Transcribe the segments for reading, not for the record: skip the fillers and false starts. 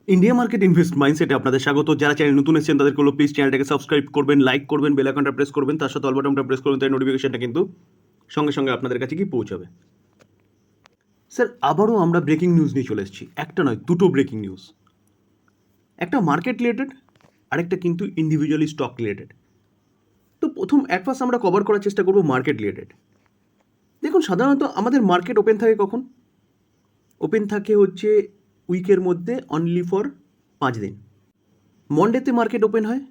India market invest মাইন্ডসেটে আপনাদের স্বাগত। যারা চ্যানেল নতুন এসেছেন তাদেরকে হলো প্লিজ চ্যানেলটাকে সাবস্ক্রাইব করবেন, লাইক করবেন, বেল আইকনটা প্রেস করবেন, তার সাথে অল বাটনটা প্রেস করবেন, তাই নোটিফিকেশনটা কিন্তু সঙ্গে সঙ্গে আপনাদের কাছে কি পৌঁছাবে। স্যার আবারও আমরা ব্রেকিং নিউজ নিয়ে চলে এসেছি, একটা নয় দুটো ব্রেকিং নিউজ, একটা মার্কেট রিলেটেড, আরেকটা কিন্তু ইন্ডিভিজুয়ালি স্টক রিলেটেড। তো প্রথম ফার্স্ট আমরা কভার করার চেষ্টা করবো মার্কেট রিলেটেড। দেখুন সাধারণত আমাদের মার্কেট ওপেন থাকে কখন? ওপেন থাকে হচ্ছে উইকের মধ্যে অনলি ফর 5 দিন। মন্ডেতে মার্কেট ওপেন হয়,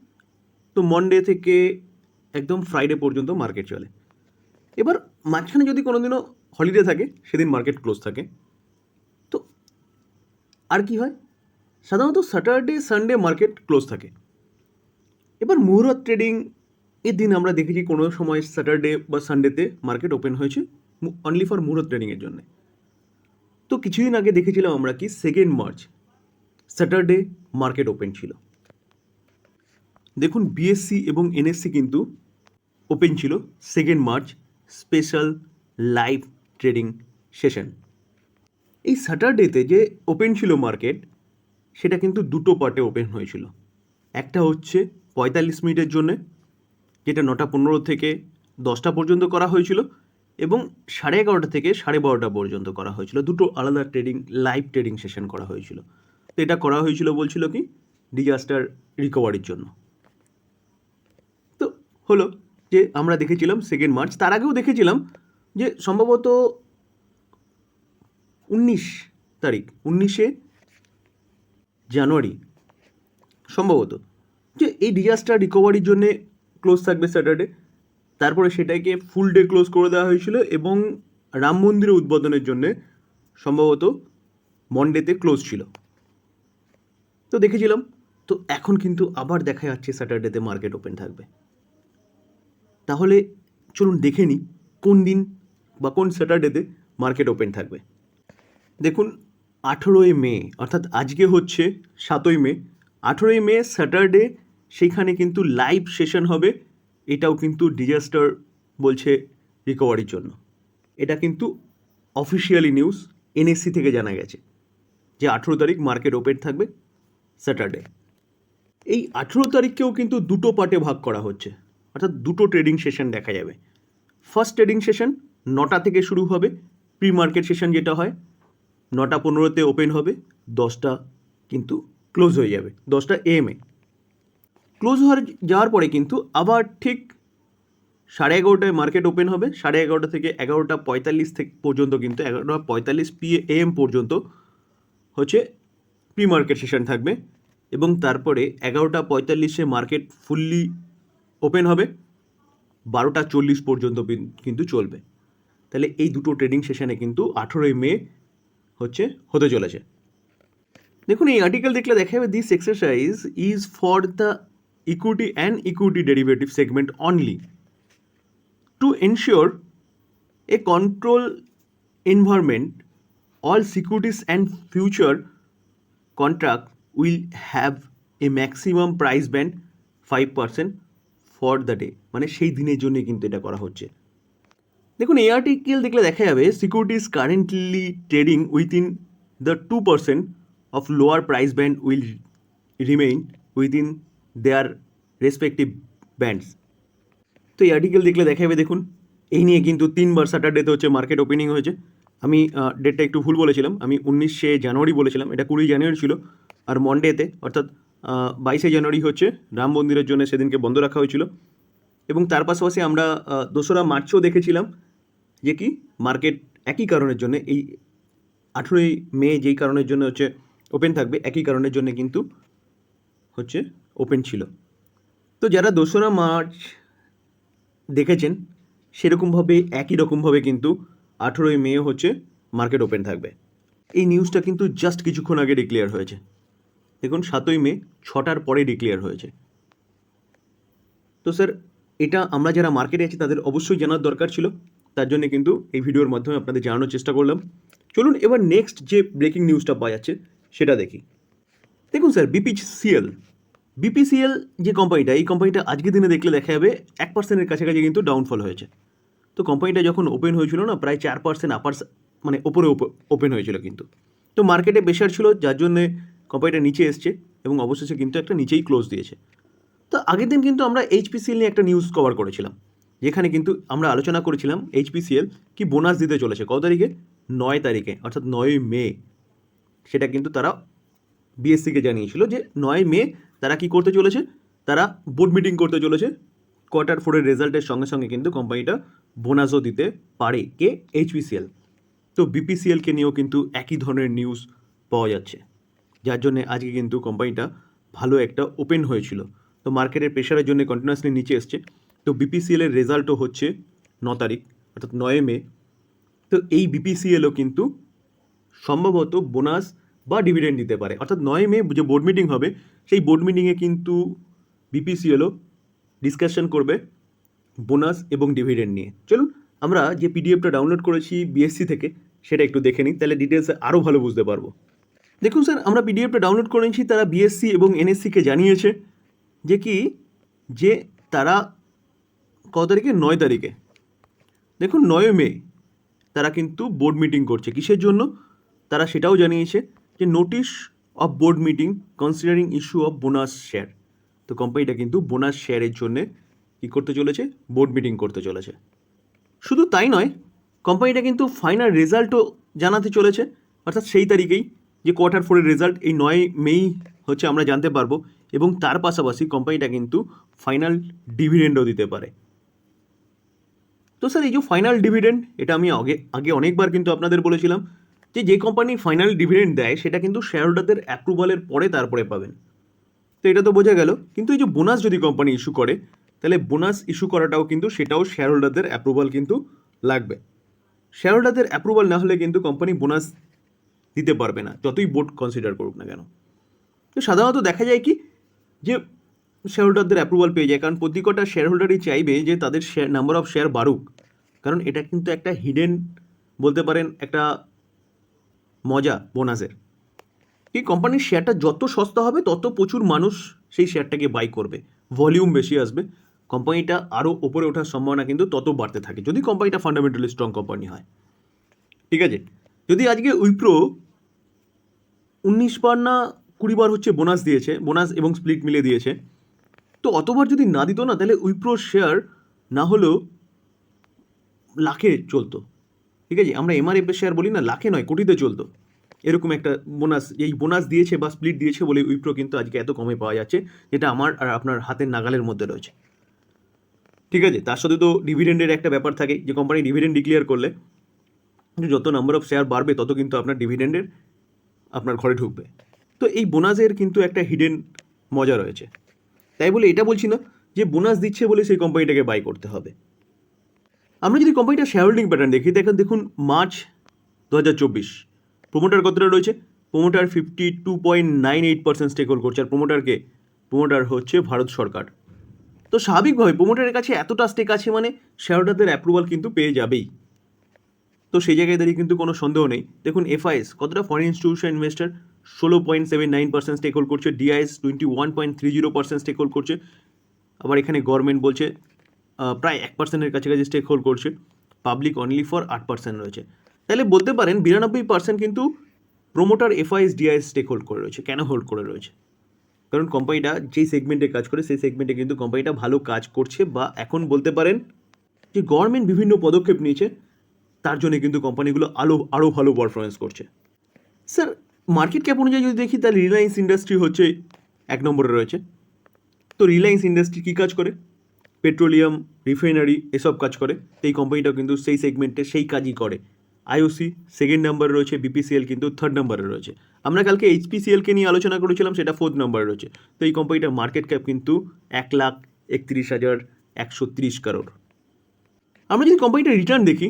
তো মন্ডে থেকে একদম ফ্রাইডে পর্যন্ত মার্কেট চলে। এবার মাঝখানে যদি কোনো দিনও হলিডে থাকে সেদিন মার্কেট ক্লোজ থাকে। তো আর কি হয়, সাধারণত স্যাটারডে সানডে মার্কেট ক্লোজ থাকে। এবার মুহূর্ত ট্রেডিং এর দিন আমরা দেখেছি কোনো সময় স্যাটারডে বা সানডেতে মার্কেট ওপেন হয়েছে অনলি ফর মুহূর্ত ট্রেডিংয়ের জন্য। তো কিছুদিন আগে দেখেছিলাম আমরা কি 2 মার্চ স্যাটারডে মার্কেট ওপেন ছিল। দেখুন বিএসসি এবং এনএসসি কিন্তু ওপেন ছিল 2 March, special live trading session. এই স্যাটারডেতে যে ওপেন ছিল মার্কেট, সেটা কিন্তু দুটো পার্টে ওপেন হয়েছিল। একটা হচ্ছে 45 মিনিটের জন্যে, যেটা 9:15 থেকে 10টা পর্যন্ত করা হয়েছিল, এবং 11:30 থেকে 12:30 পর্যন্ত করা হয়েছিল। দুটো আলাদা ট্রেডিং লাইভ ট্রেডিং সেশন করা হয়েছিল। তো এটা করা হয়েছিল বলছিল কি ডিজাস্টার রিকভারির জন্য। তো হলো যে আমরা দেখেছিলাম 2 মার্চ, তার আগেও দেখেছিলাম যে সম্ভবত 19 জানুয়ারি সম্ভবত, যে এই ডিজাস্টার রিকভারির জন্যে ক্লোজ থাকবে স্যাটারডে। তারপরে সেটাকে ফুল ডে ক্লোজ করে দেওয়া হয়েছিল এবং রাম মন্দিরের উদ্বোধনের জন্যে সম্ভবত মন্ডেতে ক্লোজ ছিল। তো দেখেছিলাম। তো এখন কিন্তু আবার দেখা যাচ্ছে স্যাটারডেতে মার্কেট ওপেন থাকবে। তাহলে চলুন দেখে নিই কোন দিন বা কোন স্যাটারডেতে মার্কেট ওপেন থাকবে। দেখুন 18 মে, অর্থাৎ আজকে হচ্ছে 7 মে, 18 মে স্যাটারডে, সেইখানে কিন্তু লাইভ সেশন হবে। এটাও কিন্তু ডিজাস্টার বলছে রিকভারির জন্য। এটা কিন্তু অফিসিয়ালি নিউজ এনএসসি থেকে জানা গেছে যে 18 তারিখ মার্কেট ওপেন থাকবে স্যাটারডে। এই 18 তারিখকেও কিন্তু দুটো পার্টে ভাগ করা হচ্ছে, অর্থাৎ দুটো ট্রেডিং সেশন দেখা যাবে। ফার্স্ট ট্রেডিং সেশন 9টা থেকে শুরু হবে, প্রি মার্কেট সেশন যেটা হয় 9:15 ওপেন হবে, 10টা কিন্তু ক্লোজ হয়ে যাবে, 10টা AM ক্লোজ যাওয়ার পরে কিন্তু আবার ঠিক 11:30 মার্কেট ওপেন হবে। 11:30 থেকে 11:45 থেকে পর্যন্ত, কিন্তু 11:45 PM পর্যন্ত হচ্ছে প্রি মার্কেট সেশন থাকবে, এবং তারপরে 11:45 মার্কেট ফুললি ওপেন হবে, 12:40 পর্যন্ত কিন্তু চলবে। তাহলে এই দুটো ট্রেডিং সেশনে কিন্তু 18 মে হচ্ছে হতে চলেছে। দেখুন এই আর্টিকেল দেখলে দেখা যাবে this exercise is for the equity and equity derivative segment only to ensure A control environment. All securities and future contract will have a maximum price band 5% for the day, মানে সেই দিনের জন্য কিন্তু এটা করা হচ্ছে। দেখুন এই আর্টিকেল দেখলে দেখা যাবে securities currently trading within the 2% of lower price band will remain within their respective bands. তো এই আর্টিকেল দেখলে দেখা যাবে, দেখুন এই নিয়ে কিন্তু 3বার স্যাটারডেতে হচ্ছে মার্কেট ওপেনিং হয়েছে। আমি ডেটটা একটু ভুল বলেছিলাম, আমি 19 জানুয়ারি বলেছিলাম, এটা 20 জানুয়ারি ছিল। আর মন্ডেতে অর্থাৎ 22 জানুয়ারি হচ্ছে রাম মন্দিরের জন্য সেদিনকে বন্ধ রাখা হয়েছিল। এবং তার পাশাপাশি আমরা 2রা মার্চও দেখেছিলাম যে কি মার্কেট একই কারণের জন্য, এই 18 মে যেই কারণের জন্য হচ্ছে ওপেন থাকবে, একই কারণের জন্য কিন্তু হচ্ছে ওপেন ছিল। তো যারা 2রা মার্চ দেখেছেন সেরকমভাবে একই রকমভাবে কিন্তু 18 মে হচ্ছে মার্কেট ওপেন থাকবে। এই নিউজটা কিন্তু জাস্ট কিছুক্ষণ আগে ডিক্লেয়ার হয়েছে। দেখুন 7 মে 6টার পরে ডিক্লেয়ার হয়েছে। তো স্যার এটা আমরা যারা মার্কেটে আছি তাদের অবশ্যই জানার দরকার ছিল, তার জন্য কিন্তু এই ভিডিওর মাধ্যমে আপনাদের জানানোর চেষ্টা করলাম। চলুন এবার নেক্সট যে ব্রেকিং নিউজটা পাওয়া যাচ্ছে সেটা দেখি। দেখুন স্যার বিপিসিএল যে কোম্পানিটা, এই কোম্পানিটা আজকের দিনে দেখলে দেখা যাবে 1%-এর কাছাকাছি কিন্তু ডাউনফল হয়েছে। তো কোম্পানিটা যখন ওপেন হয়েছিল না, প্রায় 4% আপার মানে ওপরে ওপেন হয়েছিল কিন্তু। তো মার্কেটে প্রেশার ছিল, যার জন্যে কোম্পানিটা নিচে এসছে এবং অবশেষে কিন্তু একটা নিচেই ক্লোজ দিয়েছে। তো আগের দিন কিন্তু আমরা এইচপিসিএল নিয়ে একটা নিউজ কভার করেছিলাম, যেখানে কিন্তু আমরা আলোচনা করেছিলাম এইচপিসিএল কি বোনাস দিতে চলেছে কত তারিখে, 9 তারিখে, অর্থাৎ 9 মে। সেটা কিন্তু তারা বিএসসিকে জানিয়েছিল যে 9 মে তারা কি করতে চলেছে, তারা বোর্ড মিটিং করতে চলেছে। Q4 রেজাল্টের সঙ্গে সঙ্গে কিন্তু কোম্পানিটা বোনাসও দিতে পারে, কে, এইচপিসিএল। তো বিপিসিএলকে নিয়েও কিন্তু একই ধরনের নিউজ পাওয়া যাচ্ছে, যার জন্য আজকে কিন্তু কোম্পানিটা ভালো একটা ওপেন হয়েছিল। তো মার্কেটের প্রেশারের জন্য কন্টিনিউয়াসলি নিচে এসছে। তো বিপিসিএলের রেজাল্টও হচ্ছে 9 তারিখ, অর্থাৎ 9 মে। তো এই বিপিসিএলও কিন্তু সম্ভবত বোনাস বা ডিভিডেন্ড দিতে পারে, অর্থাৎ 9 মে যে বোর্ড মিটিং হবে সেই বোর্ড মিটিংয়ে কিন্তু বিপিসিএলও ডিসকাশন করবে বোনাস এবং ডিভিডেন্ড নিয়ে। চলুন আমরা যে পিডিএফটা ডাউনলোড করেছি বিএসসি থেকে সেটা একটু দেখে নিই, তাহলে ডিটেলসে আরও ভালো বুঝতে পারবো। দেখুন স্যার, আমরা পিডিএফটা ডাউনলোড করেছি, তারা বিএসসি এবং এনএসসিকে জানিয়েছে যে কি, যে তারা কত তারিখে, 9 তারিখে, দেখুন 9 মে তারা কিন্তু বোর্ড মিটিং করছে। কিসের জন্য তারা সেটাও জানিয়েছে যে notice of board meeting considering issue of bonus share. তো কোম্পানিটা কিন্তু বোনাস শেয়ারের জন্যে কী করতে চলেছে, বোর্ড মিটিং করতে চলেছে। শুধু তাই নয়, কোম্পানিটা কিন্তু ফাইনাল রেজাল্টও জানাতে চলেছে, অর্থাৎ সেই তারিখেই যে Q4 রেজাল্ট এই 9 মেই হচ্ছে আমরা জানতে পারবো। এবং তার পাশাপাশি কোম্পানিটা কিন্তু ফাইনাল ডিভিডেন্ডও দিতে পারে। তো স্যার এই যে ফাইনাল ডিভিডেন্ড, এটা আমি আগে অনেকবার কিন্তু আপনাদের বলেছিলাম যে কোম্পানি ফাইনাল ডিভিডেন্ড দেয় সেটা কিন্তু শেয়ার হোল্ডারদের অ্যাপ্রুভালের পরে তারপরে পাবেন। তো এটা তো বোঝা গেল, কিন্তু এই যে বোনাস যদি কোম্পানি ইস্যু করে, তাহলে বোনাস ইস্যু করাটাও কিন্তু সেটাও শেয়ার হোল্ডারদের অ্যাপ্রুভাল কিন্তু লাগবে। শেয়ার হোল্ডারদের অ্যাপ্রুভাল না হলে কিন্তু কোম্পানি বোনাস দিতে পারবে না, যতই বোর্ড কনসিডার করুক না কেন। তো সাধারণত দেখা যায় কি, যে শেয়ার হোল্ডারদের অ্যাপ্রুভাল পেয়ে যায়, কারণ প্রত্যেকটা শেয়ার হোল্ডারই চাইবে যে তাদের শেয়ার নাম্বার অফ শেয়ার বাড়ুক, কারণ এটা কিন্তু একটা হিডেন বলতে পারেন একটা মজা বোনাসের। এই কোম্পানির শেয়ারটা যত সস্তা হবে তত প্রচুর মানুষ সেই শেয়ারটাকে বাই করবে, ভলিউম বেশি আসবে, কোম্পানিটা আরও ওপরে ওঠার সম্ভাবনা কিন্তু তত বাড়তে থাকে, যদি কোম্পানিটা ফান্ডামেন্টালি স্ট্রং কোম্পানি হয়। ঠিক আছে, যদি আজকে উইপ্রো 19 বার না 20 বার হচ্ছে বোনাস দিয়েছে, বোনাস এবং স্প্লিট মিলে দিয়েছে, তো অতবার যদি না দিত না, তাহলে উইপ্রো শেয়ার না হলেও লাখে চলতো। ঠিক আছে, আমরা এমআরএফের শেয়ার বলি না, লাখে নয় কোটিতে চলতো। এরকম একটা বোনাস, এই বোনাস দিয়েছে বা স্প্লিট দিয়েছে বলে উইপ্রো কিন্তু আজকে এত কমে পাওয়া যাচ্ছে, যেটা আমার আর আপনার হাতের নাগালের মধ্যে রয়েছে। ঠিক আছে, তার সাথে তো ডিভিডেন্ডের একটা ব্যাপার থাকে, যে কোম্পানি ডিভিডেন্ড ডিক্লেয়ার করলে যত নাম্বার অফ শেয়ার বাড়বে তত কিন্তু আপনার ডিভিডেন্ডের আপনার ঘরে ঢুকবে। তো এই বোনাসের কিন্তু একটা হিডেন মজা রয়েছে। তাই বলে এটা বলছি না যে বোনাস দিচ্ছে বলে সেই কোম্পানিটাকে বাই করতে হবে। আমরা যদি কোম্পানিটার শেয়ার হোল্ডিং প্যাটার্ন দেখি, দেখুন মার্চ 2024 প্রোমোটার কতটা রয়েছে, প্রোমোটার 52.98% স্টেক হোল্ড করছে। আর প্রোমোটার হচ্ছে ভারত সরকার। তো স্বাভাবিকভাবে প্রোমোটারের কাছে এতটা স্টেক আছে মানে শেয়ার হোল্ডারদের অ্যাপ্রুভাল কিন্তু পেয়ে যাবেই। তো সেই জায়গায় দাঁড়িয়ে কিন্তু কোনো সন্দেহ নেই। দেখুন এফআইএস কতটা, foreign institution investor 16.79% stake hold করছে, ডিআইএস 21.30% স্টেক হোল্ড করছে। আবার এখানে গভর্নমেন্ট বলছে প্রায় 1%-এর কাছাকাছি স্টেক হোল্ড করছে, পাবলিক অনলি ফর 8% রয়েছে। তাহলে বলতে পারেন 92% কিন্তু promoter FIs DIs stake hold করে রয়েছে। কেন হোল্ড করে রয়েছে? কারণ কোম্পানিটা যেই সেগমেন্টে কাজ করে সেই সেগমেন্টে কিন্তু কোম্পানিটা ভালো কাজ করছে, বা এখন বলতে পারেন যে গভর্নমেন্ট বিভিন্ন পদক্ষেপ নিয়েছে, তার জন্য কিন্তু কোম্পানিগুলো আরও ভালো পারফরমেন্স করছে। স্যার মার্কেট ক্যাপ অনুযায়ী যদি দেখি, তাহলে রিলায়েন্স ইন্ডাস্ট্রি হচ্ছে 1 নম্বরে রয়েছে। তো রিলায়েন্স ইন্ডাস্ট্রি কী কাজ করে? পেট্রোলিয়াম, রিফাইনারি এসব কাজ করে। তো এই কোম্পানিটাও কিন্তু সেই সেগমেন্টে সেই কাজই করে। আইওসি 2nd নম্বরে রয়েছে, বিপিসিএল কিন্তু 3rd নম্বরে রয়েছে। আমরা কালকে এইচপিসিএলকে নিয়ে আলোচনা করেছিলাম, সেটা 4th নম্বরে রয়েছে। তো এই কোম্পানিটার মার্কেট ক্যাপ কিন্তু 1,31,130 করোড়। আমরা যদি কোম্পানিটার রিটার্ন দেখি,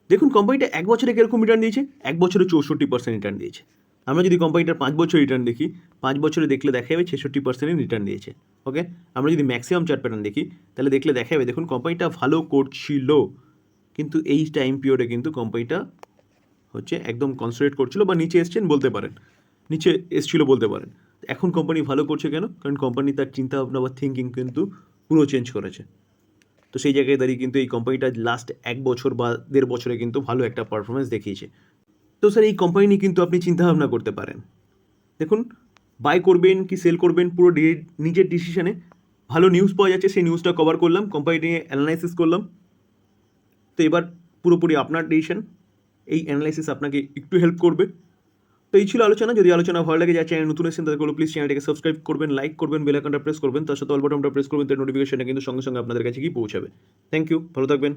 দেখুন কোম্পানিটা 1 বছরে কীরকম রিটার্ন দিয়েছে, 1 বছরে 64% রিটার্ন দিয়েছে। আমরা যদি কোম্পানিটার 5 বছর রিটার্ন দেখি, 5 বছরে দেখলে দেখা যাবে 66% রিটার্ন দিয়েছে। ওকে, আমরা যদি ম্যাক্সিমাম চার্ট প্যাটার্ন দেখি, তাহলে দেখলে দেখা যাবে দেখুন কোম্পানিটা ভালো করছিল, কিন্তু এই টাইম পিরিয়ডে কিন্তু কোম্পানিটা হচ্ছে একদম কনসোলিডেট করছিল বা নিচে এসছিল বলতে পারেন। এখন কোম্পানি ভালো করছে কেন? কারণ কোম্পানি তার চিন্তাভাবনা বা থিঙ্কিং কিন্তু পুরো চেঞ্জ করেছে। তো সেই জায়গায় দাঁড়িয়ে কিন্তু এই কোম্পানিটা লাস্ট 1 বছর বা 1.5 বছরে কিন্তু ভালো একটা পারফরমেন্স দেখিয়েছে। তো স্যার এই কোম্পানি নিয়ে কিন্তু আপনি চিন্তাভাবনা করতে পারেন। দেখুন বাই করবেন কি সেল করবেন পুরো নিজের ডিসিশনে। ভালো নিউজ পাওয়া যাচ্ছে, সেই নিউজটা কভার করলাম, কোম্পানি নিয়ে অ্যানালাইসিস করলাম। তো এবার পুরোপুরি আপনার ডিসিশন, এই অ্যানালাইসিস আপনাকে একটু হেল্প করবে। তো এই ছিল আলোচনা। যদি আলোচনা ভালো লাগে, যা চ্যানেল নতুন এসেছেন তাদেরগুলো প্লিজ চ্যানেলটাকে সাবস্ক্রাইব করবেন, লাইক করবেন, বেল আইকনটা প্রেস করবেন, তার সাথে অল বাটনটা প্রেস করবেন, তার নোটিফিকেশনটা কিন্তু সঙ্গে সঙ্গে আপনাদের কাছে গিয়ে পৌঁছাবে। থ্যাংক ইউ, ভালো থাকবেন।